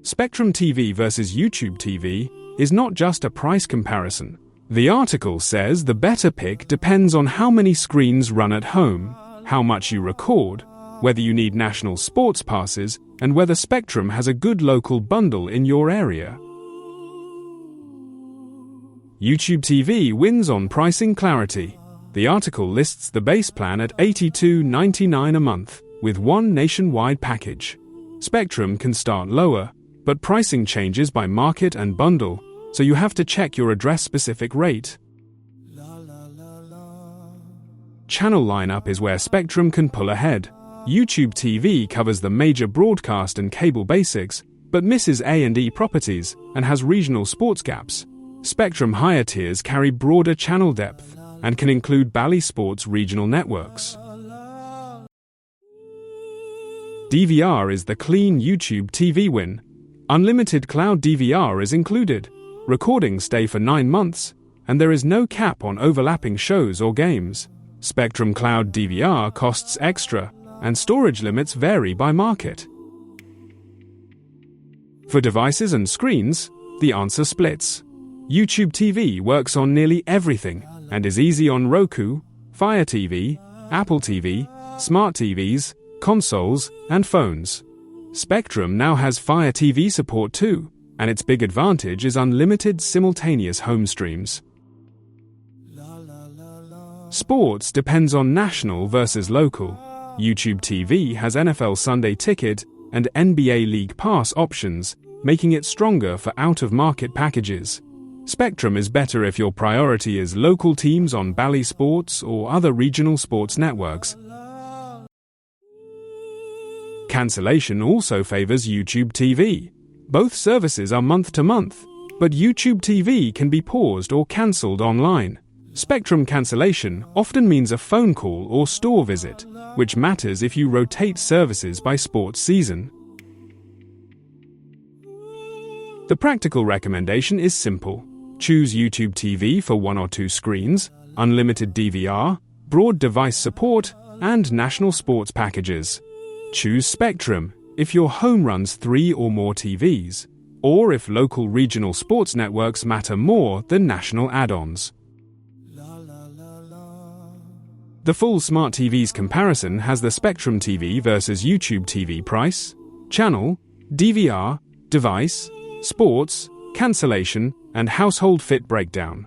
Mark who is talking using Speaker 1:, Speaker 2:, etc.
Speaker 1: Spectrum TV versus YouTube TV is not just a price comparison. The article says the better pick depends on how many screens run at home, how much you record, whether you need national sports passes, and whether Spectrum has a good local bundle in your area. YouTube TV wins on pricing clarity. The article lists the base plan at $82.99 a month, with one nationwide package. Spectrum can start lower, but pricing changes by market and bundle, so you have to check your address-specific rate. Channel lineup is where Spectrum can pull ahead. YouTube TV covers the major broadcast and cable basics, but misses A&E properties and has regional sports gaps. Spectrum higher tiers carry broader channel depth and can include Bally Sports regional networks. DVR is the clean YouTube TV win. Unlimited cloud DVR is included. Recordings stay for 9 months, and there is no cap on overlapping shows or games. Spectrum Cloud DVR costs extra, and storage limits vary by market. For devices and screens, the answer splits. YouTube TV works on nearly everything and is easy on Roku, Fire TV, Apple TV, SmartTVs, consoles, and phones. Spectrum now has Fire TV support too, and its big advantage is unlimited simultaneous home streams. Sports depends on national versus local. YouTube TV has NFL Sunday Ticket and NBA League Pass options, making it stronger for out-of-market packages. Spectrum is better if your priority is local teams on Bally Sports or other regional sports networks. Cancellation also favors YouTube TV. Both services are month-to-month, but YouTube TV can be paused or cancelled online. Spectrum cancellation often means a phone call or store visit, which matters if you rotate services by sports season. The practical recommendation is simple. Choose YouTube TV for 1 or 2 screens, unlimited DVR, broad device support, and national sports packages. Choose Spectrum if your home runs 3 or more TVs, or if local regional sports networks matter more than national add-ons. The full SmartTVs comparison has the Spectrum TV versus YouTube TV price, channel, DVR, device, sports, cancellation, and household fit breakdown.